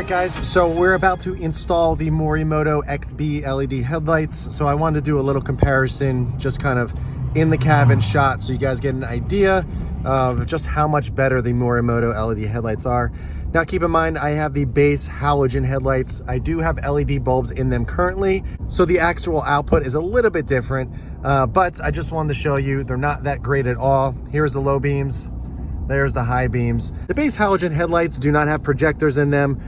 guys, so we're about to install the Morimoto XB LED headlights. So I wanted to do a little comparison, just kind of in the cabin shot, so you guys get an idea of just how much better the Morimoto LED headlights are. Now keep in mind, I have the base halogen headlights. I do have LED bulbs in them currently, so the actual output is a little bit different, but I just wanted to show you they're not that great at all. Here's the low beams. There's the high beams. The base halogen headlights do not have projectors in them,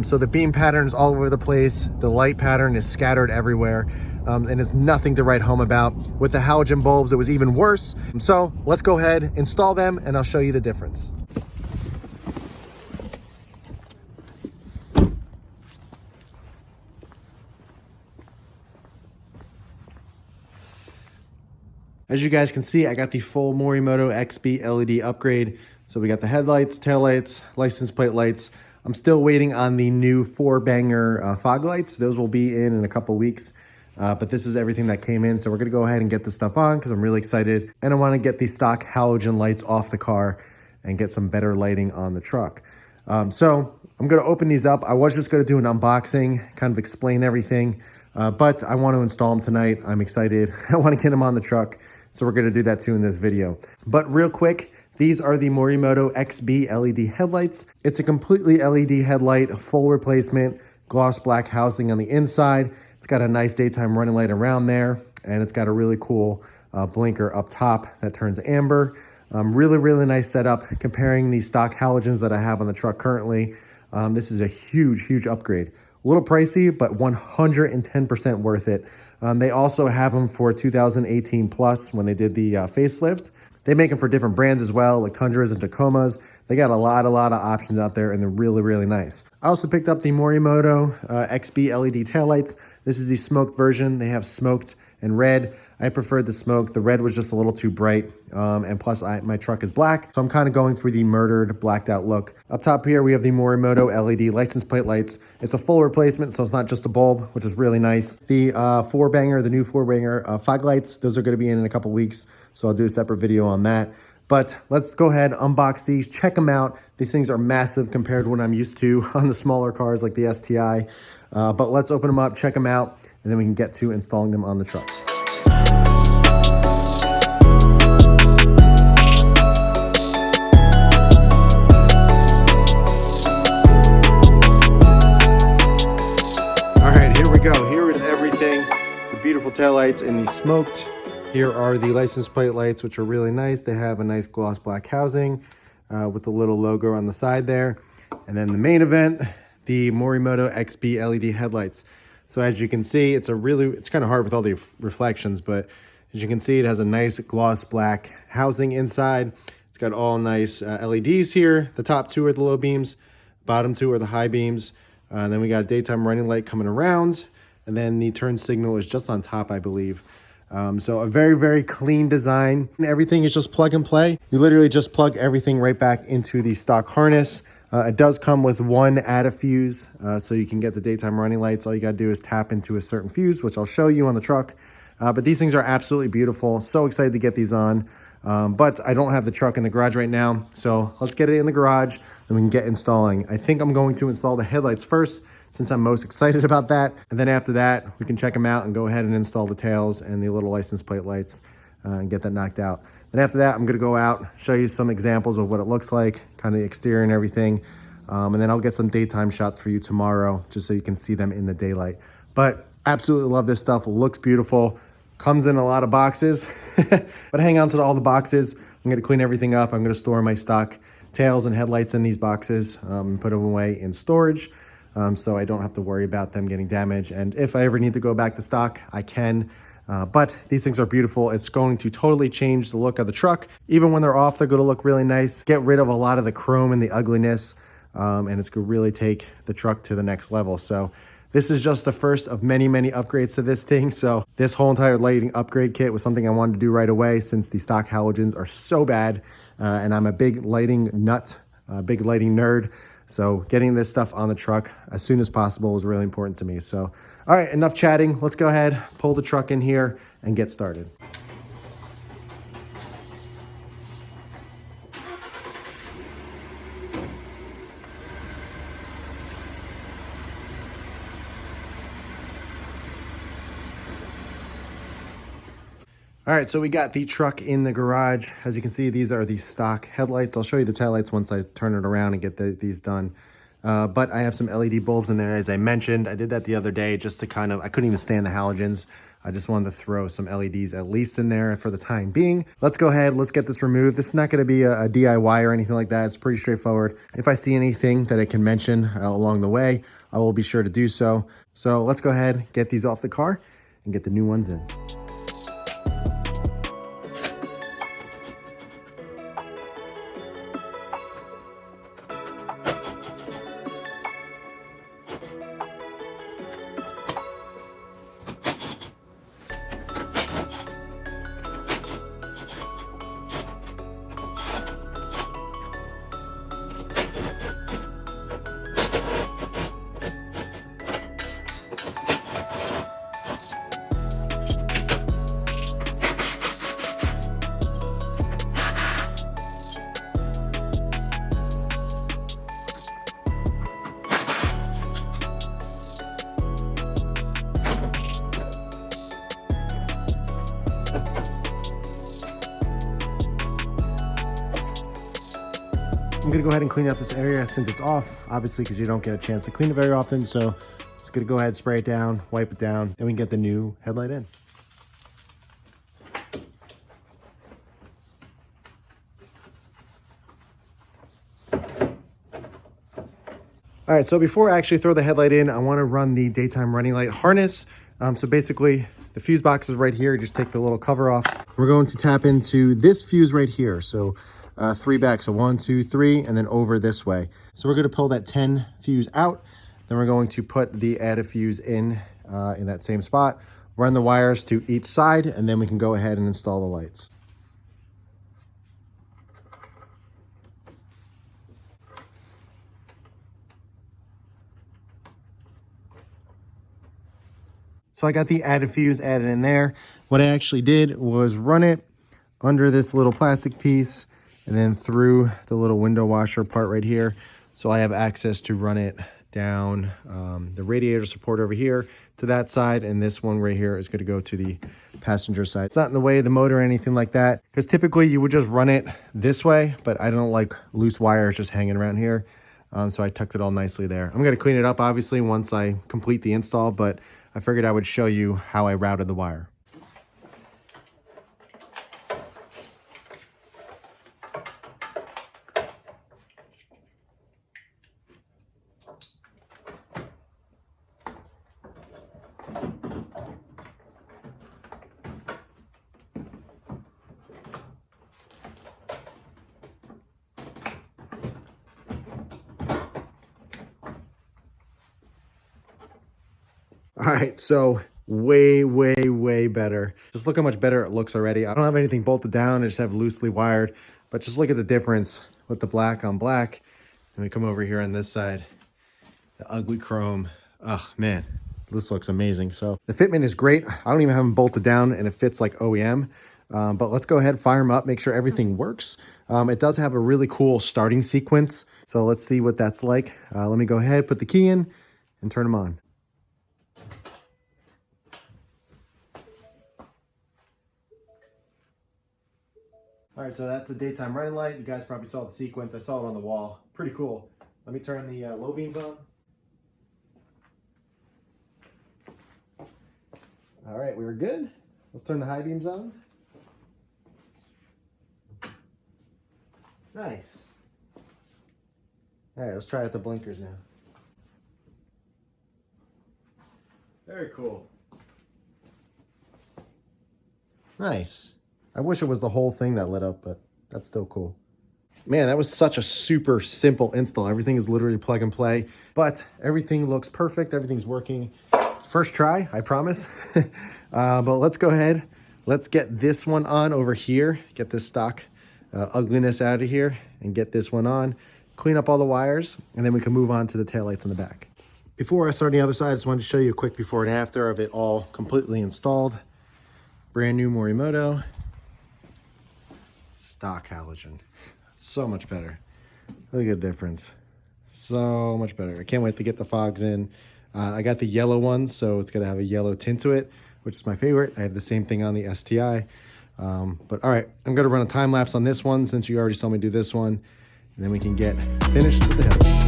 so the beam pattern is all over the place. The light pattern is scattered everywhere, and it's nothing to write home about. With the halogen bulbs, it was even worse. So let's go ahead, install them, and I'll show you the difference. As you guys can see, I got the full Morimoto XB LED upgrade. So we got the headlights, taillights, license plate lights. I'm still waiting on the new 4-banger fog lights. Those will be in a couple weeks. But this is everything that came in. So we're gonna go ahead and get this stuff on because I'm really excited. And I wanna get the stock halogen lights off the car and get some better lighting on the truck. So I'm gonna open these up. I was just gonna do an unboxing, kind of explain everything. But I want to install them tonight. I'm excited. I want to get them on the truck. So we're going to do that too in this video. But real quick, these are the Morimoto XB LED headlights. It's a completely LED headlight, full replacement, gloss black housing on the inside. It's got a nice daytime running light around there. And it's got a really cool blinker up top that turns amber. Really nice setup comparing the stock halogens that I have on the truck currently. This is a huge upgrade. A little pricey, but 110% worth it. They also have them for 2018 plus when they did the facelift. They make them for different brands as well, like Tundras and Tacomas. They got a lot of options out there, and they're really nice. I also picked up the Morimoto XB LED taillights. This is the smoked version. They have smoked and red. I preferred the smoke. The red was just a little too bright. And plus my truck is black. So I'm kind of going for the murdered blacked out look. Up top here, we have the Morimoto LED license plate lights. It's a full replacement, so it's not just a bulb, which is really nice. The 4-banger, the new 4-banger fog lights, those are gonna be in a couple weeks. So I'll do a separate video on that. But let's go ahead, unbox these, check them out. These things are massive compared to what I'm used to on the smaller cars like the STI. But let's open them up, check them out, and then we can get to installing them on the truck. Here is everything, the beautiful taillights and the smoked. Here are the license plate lights, which are really nice. They have a nice gloss black housing with the little logo on the side there. And then the main event, the Morimoto XB LED headlights. So as you can see, it's kind of hard with all the reflections, but as you can see, it has a nice gloss black housing inside. It's got all nice LEDs here. The top two are the low beams, bottom two are the high beams. And then we got a daytime running light coming around. And then the turn signal is just on top, I believe. So a very clean design. And everything is just plug and play. You literally just plug everything right back into the stock harness. It does come with one add-a fuse, so you can get the daytime running lights. All you gotta do is tap into a certain fuse, which I'll show you on the truck. But these things are absolutely beautiful. So excited to get these on. But I don't have the truck in the garage right now. So let's get it in the garage and we can get installing. I think I'm going to install the headlights first, since I'm most excited about that. And then after that, we can check them out and go ahead and install the tails and the little license plate lights and get that knocked out. Then after that, I'm gonna go out, show you some examples of what it looks like, kind of the exterior and everything. And then I'll get some daytime shots for you tomorrow, just so you can see them in the daylight. But absolutely love this stuff, it looks beautiful. Comes in a lot of boxes, but hang on to all the boxes. I'm gonna clean everything up. I'm gonna store my stock tails and headlights in these boxes, put them away in storage. So I don't have to worry about them getting damaged. And if I ever need to go back to stock, I can. But these things are beautiful. It's going to totally change the look of the truck. Even when they're off, they're gonna look really nice. Get rid of a lot of the chrome and the ugliness. And it's gonna really take the truck to the next level. So this is just the first of many upgrades to this thing. So this whole entire lighting upgrade kit was something I wanted to do right away since the stock halogens are so bad. And I'm a big lighting nut, big lighting nerd. So getting this stuff on the truck as soon as possible was really important to me. So, all right, enough chatting. Let's go ahead, pull the truck in here and get started. All right, so we got the truck in the garage. As you can see, these are the stock headlights. I'll show you the taillights once I turn it around and get these done. But I have some LED bulbs in there, as I mentioned. I did that the other day just to kind of, I couldn't even stand the halogens. I just wanted to throw some LEDs at least in there for the time being. Let's go ahead, let's get this removed. This is not gonna be a DIY or anything like that. It's pretty straightforward. If I see anything that I can mention along the way, I will be sure to do so. So let's go ahead, get these off the car and get the new ones in. I'm gonna go ahead and clean up this area since it's off, obviously, because you don't get a chance to clean it very often. So just gonna go ahead, spray it down, wipe it down, and we can get the new headlight in. All right, so before I actually throw the headlight in, I wanna run the daytime running light harness. So basically, the fuse box is right here. Just take the little cover off. We're going to tap into this fuse right here. So 3 back, so 1, 2, 3, and then over this way. So we're gonna pull that 10 fuse out. Then we're going to put the added fuse in that same spot, run the wires to each side, and then we can go ahead and install the lights. So I got the added fuse added in there. What I actually did was run it under this little plastic piece and then through the little window washer part right here. So I have access to run it down the radiator support over here to that side, and this one right here is gonna go to the passenger side. It's not in the way of the motor or anything like that, because typically you would just run it this way, but I don't like loose wires just hanging around here. So I tucked it all nicely there. I'm gonna clean it up, obviously, once I complete the install, but I figured I would show you how I routed the wire. All right, so way better. Just look how much better it looks already. I don't have anything bolted down, I just have loosely wired, but just look at the difference with the black on black. And we come over here on this side, the ugly chrome. Oh man, this looks amazing. So the fitment is great. I don't even have them bolted down and it fits like OEM. But let's go ahead, fire them up, make sure everything works. It does have a really cool starting sequence. So let's see what that's like. Let me go ahead, put the key in and turn them on. All right, so that's the daytime running light. You guys probably saw the sequence. I saw it on the wall. Pretty cool. Let me turn the low beams on. All right, we were good. Let's turn the high beams on. Nice. All right, let's try out the blinkers now. Very cool. Nice. I wish it was the whole thing that lit up, but that's still cool. Man, that was such a super simple install. Everything is literally plug and play, but everything looks perfect. Everything's working. First try, I promise. But let's go ahead. Let's get this one on over here. Get this stock ugliness out of here and get this one on. Clean up all the wires, and then we can move on to the taillights in the back. Before I start on the other side, I just wanted to show you a quick before and after of it all completely installed. Brand new Morimoto. Stock halogen. So much better. Look at the difference. So much better. I can't wait to get the fogs in. I got the yellow one, so it's going to have a yellow tint to it, which is my favorite. I have the same thing on the STI. But all right, I'm gonna run a time lapse on this one since you already saw me do this one, and then we can get finished with the headlights.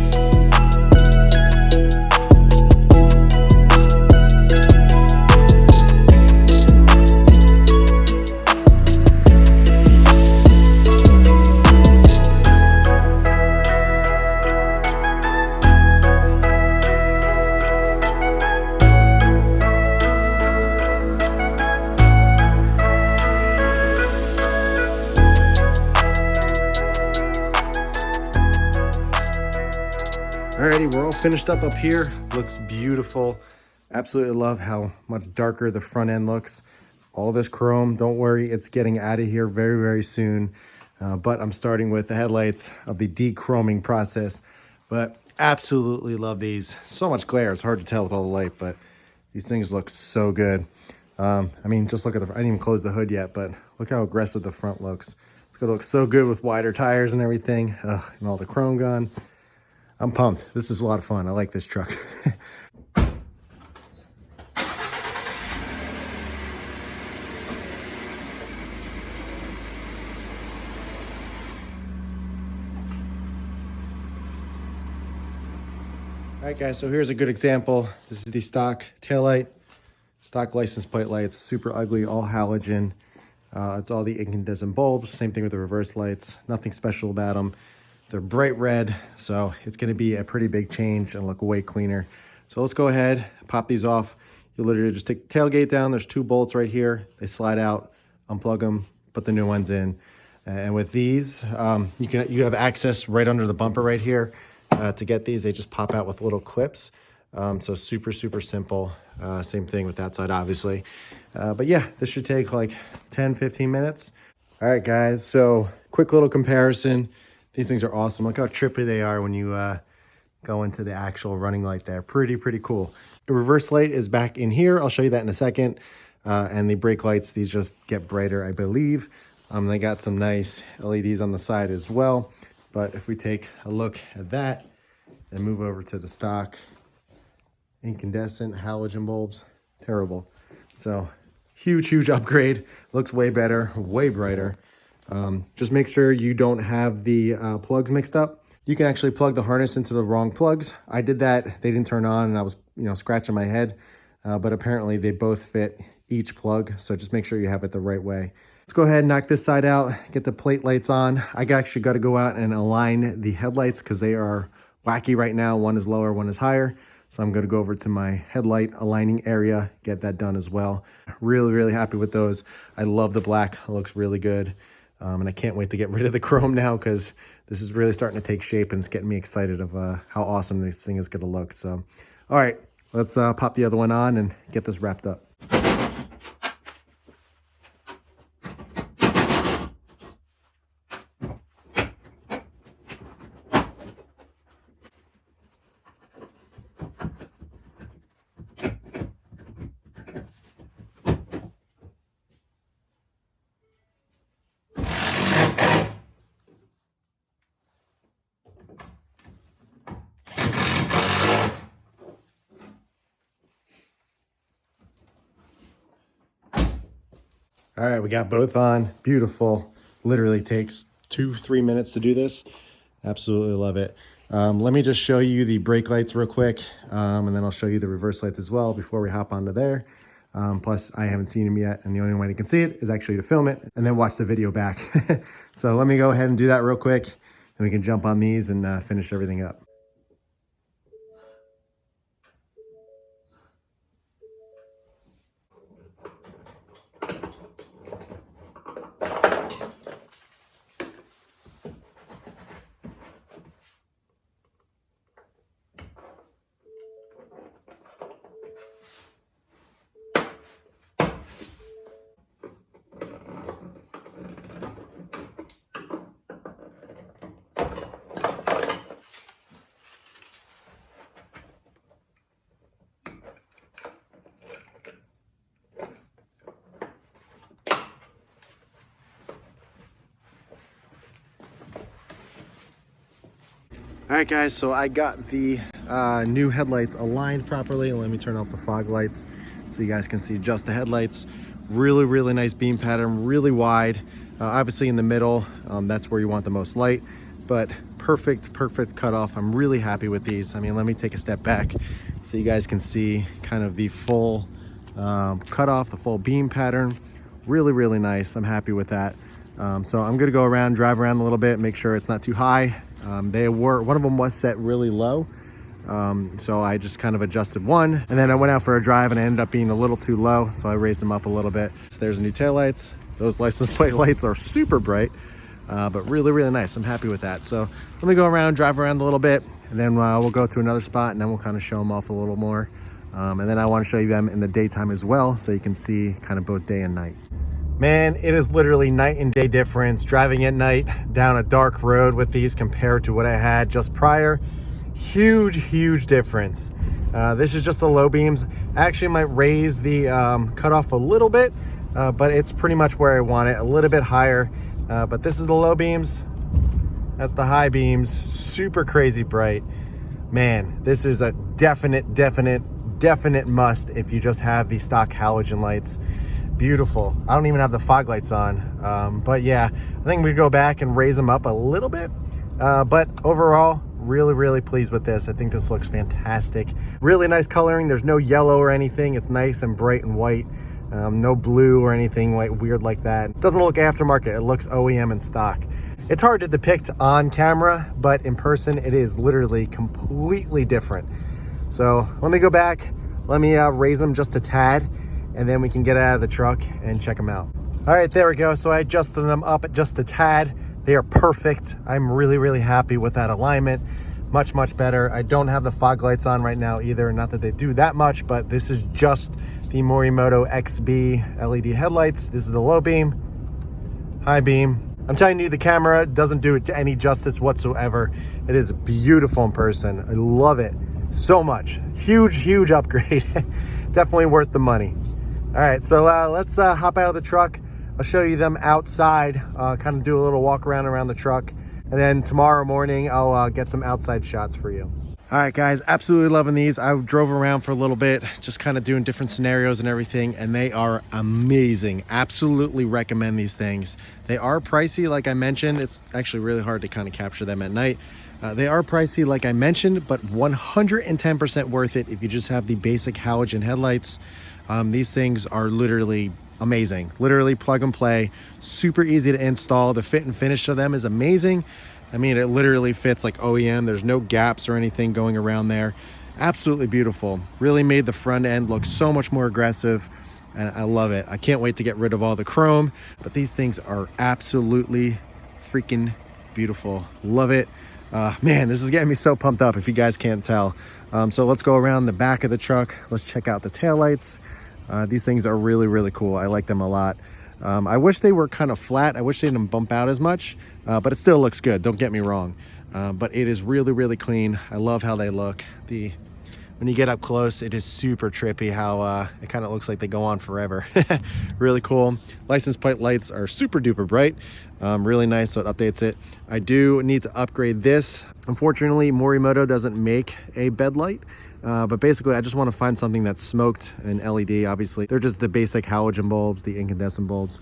Alrighty, we're all finished up here. Looks beautiful. Absolutely love how much darker the front end looks. All this chrome, don't worry, it's getting out of here very, very soon. But I'm starting with the headlights of the de-chroming process. But absolutely love these. So much glare, it's hard to tell with all the light, but these things look so good. I mean, just look at the, I didn't even close the hood yet, but look how aggressive the front looks. It's gonna look so good with wider tires and everything. And all the chrome gone. I'm pumped. This is a lot of fun. I like this truck. All right, guys, so here's a good example. This is the stock taillight, stock license plate lights, super ugly, all halogen. It's all the incandescent bulbs. Same thing with the reverse lights. Nothing special about them. They're bright red, so it's gonna be a pretty big change and look way cleaner. So let's go ahead, pop these off. You literally just take the tailgate down. There's 2 bolts right here. They slide out, unplug them, put the new ones in. And with these, you have access right under the bumper right here. To get these, they just pop out with little clips. So super, super simple. Same thing with that side, obviously. But yeah, this should take like 10, 15 minutes. All right, guys, so quick little comparison. These things are awesome. Look how trippy they are when you go into the actual running light there. Pretty cool. The reverse light is back in here. I'll show you that in a second. And the brake lights, these just get brighter, I believe. They got some nice LEDs on the side as well. But if we take a look at that and move over to the stock incandescent halogen bulbs, terrible. So huge upgrade. Looks way better, way brighter. Just make sure you don't have the plugs mixed up. You can actually plug the harness into the wrong plugs. I did that, they didn't turn on, and I was scratching my head, but apparently they both fit each plug, so just make sure you have it the right way. Let's go ahead and knock this side out, get the plate lights on. I actually got to go out and align the headlights because they are wacky right now. One is lower, one is higher. So I'm going to go over to my headlight aligning area, get that done as well. Really happy with those. I love the black, it looks really good. And I can't wait to get rid of the chrome now because this is really starting to take shape and it's getting me excited of how awesome this thing is going to look. So, all right, let's pop the other one on and get this wrapped up. All right, we got both on. Beautiful. Literally takes 2-3 minutes to do this. Absolutely love it. Let me just show you the brake lights real quick, and then I'll show you the reverse lights as well before we hop onto there. Plus, I haven't seen them yet, and the only way you can see it is actually to film it and then watch the video back. So let me go ahead and do that real quick, and we can jump on these and finish everything up. All right, guys, so I got the new headlights aligned properly. Let me turn off the fog lights so you guys can see just the headlights. Really, really nice beam pattern, really wide. Obviously in the middle, that's where you want the most light, but perfect cutoff. I'm really happy with these. I mean, let me take a step back so you guys can see kind of the full cutoff, the full beam pattern. Really, really nice. I'm happy with that. So I'm gonna go around, drive around a little bit, make sure it's not too high. One of them was set really low. So I just kind of adjusted one, and then I went out for a drive and it ended up being a little too low. So I raised them up a little bit. So there's new taillights. Those license plate lights are super bright, but really, really nice. I'm happy with that. So let me go around, drive around a little bit, and then we'll go to another spot, and then we'll kind of show them off a little more. And then I want to show you them in the daytime as well, so you can see kind of both day and night. Man, it is literally night and day difference driving at night down a dark road with these compared to what I had just prior. Huge difference. This is just the low beams. I actually might raise the cutoff a little bit, but it's pretty much where I want it, a little bit higher. But this is the low beams. That's the high beams. Super crazy bright. Man, this is a definite must if you just have the stock halogen lights. Beautiful. I don't even have the fog lights on. But yeah, I think we go back and raise them up a little bit. But overall, really pleased with this. I think this looks fantastic. Really nice coloring. There's no yellow or anything. It's nice and bright and white. No blue or anything weird like that. It doesn't look aftermarket. It looks OEM and stock. It's hard to depict on camera, but in person, it is literally completely different. So let me go back. Let me raise them just a tad, and then we can get out of the truck and check them out. All right, there we go. So I adjusted them up just a tad. They are perfect. I'm really happy with that alignment. Much better. I don't have the fog lights on right now either. Not that they do that much, but this is just the Morimoto XB LED headlights. This is the low beam, high beam. I'm telling you, the camera doesn't do it to any justice whatsoever. It is beautiful in person. I love it so much. Huge upgrade. Definitely worth the money. All right, so let's hop out of the truck. I'll show you them outside, kind of do a little walk around the truck. And then tomorrow morning, I'll get some outside shots for you. All right, guys, absolutely loving these. I drove around for a little bit, just kind of doing different scenarios and everything, and they are amazing. Absolutely recommend these things. They are pricey, like I mentioned. It's actually really hard to kind of capture them at night. They are pricey, like I mentioned, but 110% worth it if you just have the basic halogen headlights. These things are literally amazing. Literally plug and play, super easy to install. The fit and finish of them is amazing. I mean, it literally fits like OEM. There's no gaps or anything going around there. Absolutely beautiful. Really made the front end look so much more aggressive, and I love it. I can't wait to get rid of all the chrome, but these things are absolutely freaking beautiful. Love it. Man, this is getting me so pumped up if you guys can't tell. So let's go around the back of the truck. Let's check out the taillights. These things are really cool. I like them a lot. I wish they were kind of flat. I wish they didn't bump out as much, but it still looks good. Don't get me wrong. But it is really clean. I love how they look. When you get up close, it is super trippy how it kind of looks like they go on forever. Really cool. License plate lights are super duper bright. Really nice, so it updates it. I do need to upgrade this. Unfortunately, Morimoto doesn't make a bed light. But basically, I just want to find something that's smoked and LED. Obviously, they're just the basic halogen bulbs, the incandescent bulbs.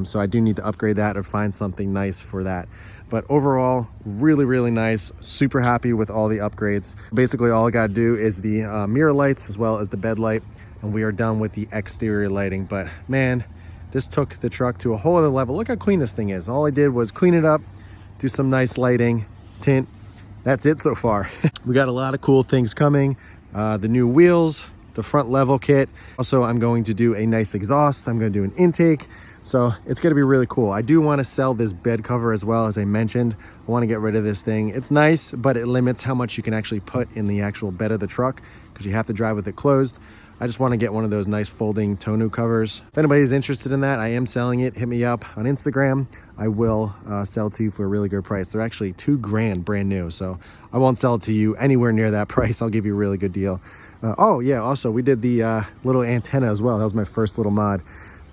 So I do need to upgrade that or find something nice for that. But overall, really nice. Super happy with all the upgrades. Basically, all I got to do is the mirror lights as well as the bed light, and we are done with the exterior lighting. But man, this took the truck to a whole other level. Look how clean this thing is. All I did was clean it up, do some nice lighting, tint. That's it so far. We got a lot of cool things coming. The new wheels, the front level kit. Also, I'm going to do a nice exhaust. I'm going to do an intake. So it's going to be really cool. I do want to sell this bed cover as well, as I mentioned. I want to get rid of this thing. It's nice, but it limits how much you can actually put in the actual bed of the truck because you have to drive with it closed. I just want to get one of those nice folding tonneau covers. If anybody's interested in that, I am selling it. Hit me up on Instagram. I will sell to you for a really good price. They're actually $2,000 brand new, so I won't sell it to you anywhere near that price. I'll give you a really good deal. Oh yeah, also we did the little antenna as well. That was my first little mod.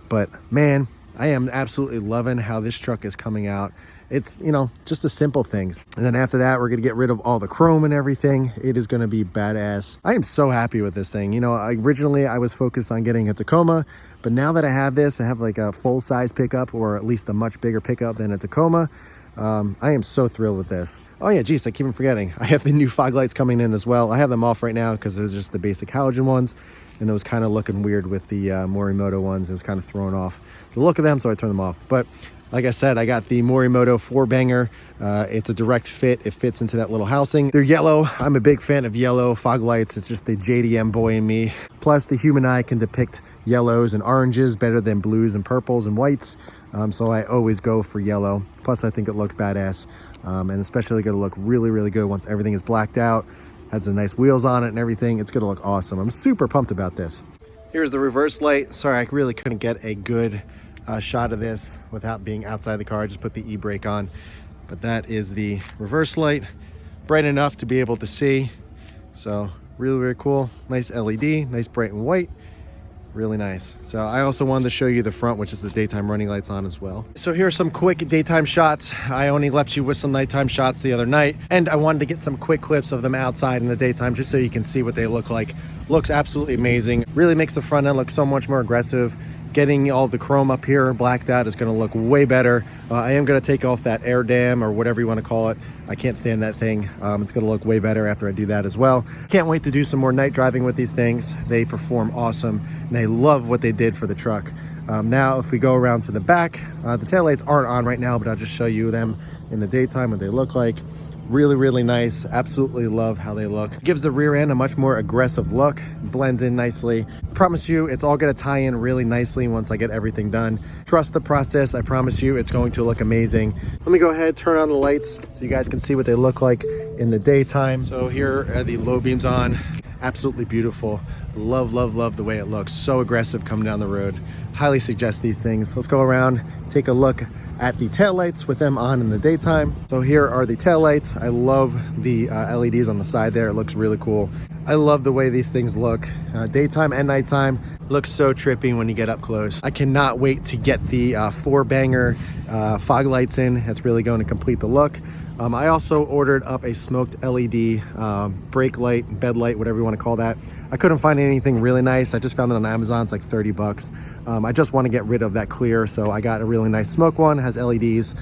But man, I am absolutely loving how this truck is coming out. It's, you know, just the simple things. And then after that, we're going to get rid of all the chrome and everything. It is going to be badass. I am so happy with this thing. You know, originally I was focused on getting a Tacoma, but now that I have this, I have like a full size pickup, or at least a much bigger pickup than a Tacoma. I am so thrilled with this. Oh yeah, geez, I keep on forgetting. I have the new fog lights coming in as well. I have them off right now because they're just the basic halogen ones, and it was kind of looking weird with the Morimoto ones. It was kind of throwing off the look of them, so I turned them off. But like I said, I got the Morimoto 4-banger. It's a direct fit. It fits into that little housing. They're yellow. I'm a big fan of yellow fog lights. It's just the JDM boy in me. Plus, the human eye can depict yellows and oranges better than blues and purples and whites. So I always go for yellow. Plus, I think it looks badass. And especially going to look really, really good once everything is blacked out. Has the nice wheels on it and everything. It's going to look awesome. I'm super pumped about this. Here's the reverse light. Sorry, I really couldn't get a good shot of this without being outside the car. I just put the e-brake on. But that is the reverse light. Bright enough to be able to see. So really, really cool. Nice LED, nice bright and white. Really nice. So I also wanted to show you the front, which is the daytime running lights on as well. So here are some quick daytime shots. I only left you with some nighttime shots the other night, and I wanted to get some quick clips of them outside in the daytime just so you can see what they look like. Looks absolutely amazing. Really makes the front end look so much more aggressive. Getting all the chrome up here blacked out is going to look way better. I am going to take off that air dam or whatever you want to call it. I can't stand that thing. It's going to look way better after I do that as well. Can't wait to do some more night driving with these things. They perform awesome, and I love what they did for the truck. Now, if we go around to the back, the taillights aren't on right now, but I'll just show you them in the daytime, what they look like. Really, really nice. Absolutely love how they look. Gives the rear end a much more aggressive look. Blends in nicely. Promise you, it's all going to tie in really nicely once I get everything done. Trust the process. I promise you, it's going to look amazing. Let me go ahead, turn on the lights so you guys can see what they look like in the daytime. So here are the low beams on. Absolutely beautiful. Love, love, love the way it looks. So aggressive coming down the road. Highly suggest these things. Let's go around, take a look at the taillights with them on in the daytime. So here are the taillights. I love the LEDs on the side there. It looks really cool. I love the way these things look. Daytime and nighttime looks so trippy when you get up close. I cannot wait to get the 4-banger fog lights in. That's really going to complete the look. I also ordered up a smoked LED brake light, bed light, whatever you want to call that. I couldn't find anything really nice. I just found it on Amazon. It's like 30 bucks. I just want to get rid of that clear, so I got a really nice smoke one. Has LEDs.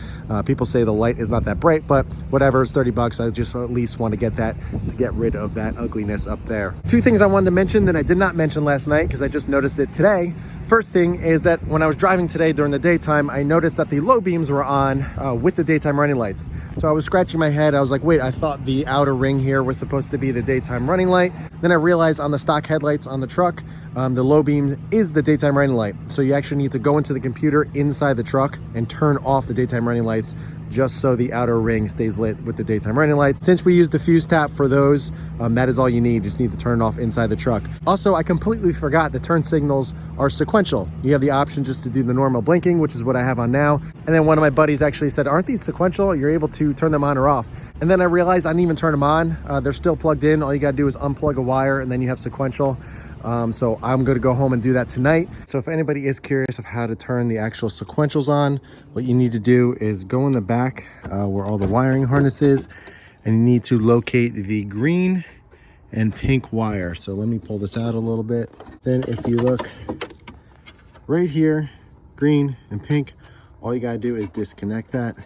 People say the light is not that bright, but whatever, it's 30 bucks. I just at least want to get that to get rid of that ugliness up there. Two things I wanted to mention that I did not mention last night because I just noticed it today. First thing is that when I was driving today during the daytime, I noticed that the low beams were on with the daytime running lights. So I was scratching my head. I was like, wait, I thought the outer ring here was supposed to be the daytime running light. Then I realized on the stock headlights on the truck, the low beam is the daytime running light. So you actually need to go into the computer inside the truck and turn off the daytime running lights just so the outer ring stays lit with the daytime running lights. Since we use the fuse tap for those, that is all you need. You just need to turn it off inside the truck. Also, I completely forgot the turn signals are sequential. You have the option just to do the normal blinking, which is what I have on now. And then one of my buddies actually said, aren't these sequential? You're able to turn them on or off. And then I realized I didn't even turn them on. They're still plugged in. All you gotta do is unplug a wire and then you have sequential. So I'm going to go home and do that tonight. So if anybody is curious of how to turn the actual sequentials on, what you need to do is go in the back where all the wiring harness is, and you need to locate the green and pink wire. So let me pull this out a little bit. Then if you look right here, green and pink, all you got to do is disconnect that.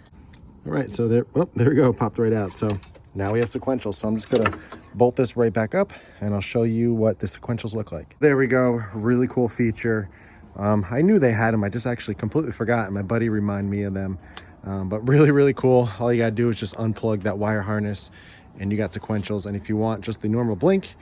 All right, so there we go, popped right out. So now we have sequentials. So I'm just gonna bolt this right back up and I'll show you what the sequentials look like. There we go, really cool feature. I knew they had them, I just actually completely forgot. My buddy reminded me of them. But really, really cool. All you gotta do is just unplug that wire harness and you got sequentials. And if you want just the normal blink,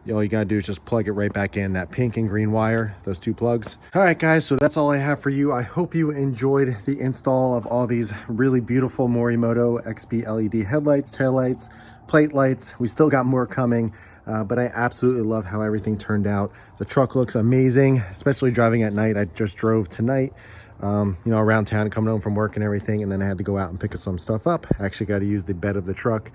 all you gotta do is just plug it right back in, that pink and green wire, those two plugs. All right guys, so that's all I have for you. I hope you enjoyed the install of all these really beautiful Morimoto XP LED headlights, taillights, plate lights. We still got more coming, but I absolutely love how everything turned out. The truck looks amazing, especially driving at night. I just drove tonight, you know, around town, coming home from work and everything, and then I had to go out and pick some stuff up. I actually got to use the bed of the truck,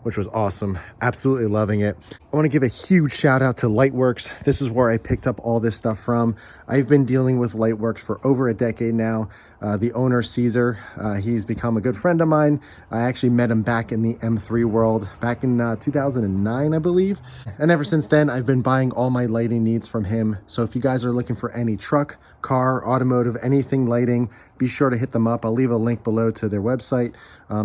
which was awesome. Absolutely loving it. I want to give a huge shout out to Lightworks. This is where I picked up all this stuff from. I've been dealing with Lightworks for over a decade now. The owner, Caesar, he's become a good friend of mine. I actually met him back in the M3 world back in 2009, I believe. And ever since then, I've been buying all my lighting needs from him. So if you guys are looking for any truck, car, automotive, anything lighting, be sure to hit them up. I'll leave a link below to their website.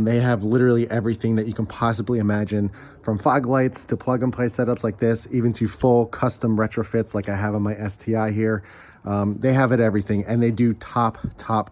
They have literally everything that you can possibly imagine, from fog lights to plug and play setups like this, even to full custom retrofits like I have on my STI here. They have it everything, and they do top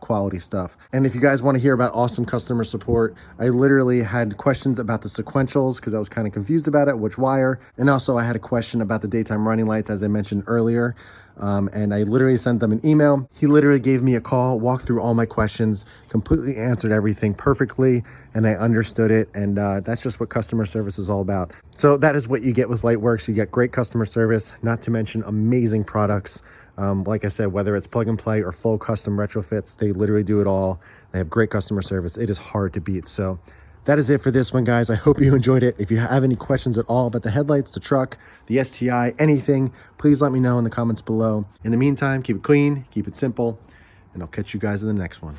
quality stuff. And if you guys want to hear about awesome customer support, I literally had questions about the sequentials because I was kind of confused about it, which wire. And also I had a question about the daytime running lights, as I mentioned earlier. And I literally sent them an email. He literally gave me a call, walked through all my questions, completely answered everything perfectly, and I understood it. And that's just what customer service is all about. So that is what you get with Lightworks. You get great customer service, not to mention amazing products. Like I said, whether it's plug and play or full custom retrofits, they literally do it all. They have great customer service. It is hard to beat. So that is it for this one, guys. I hope you enjoyed it. If you have any questions at all about the headlights, the truck, the STI, anything, please let me know in the comments below. In the meantime, keep it clean, keep it simple, and I'll catch you guys in the next one.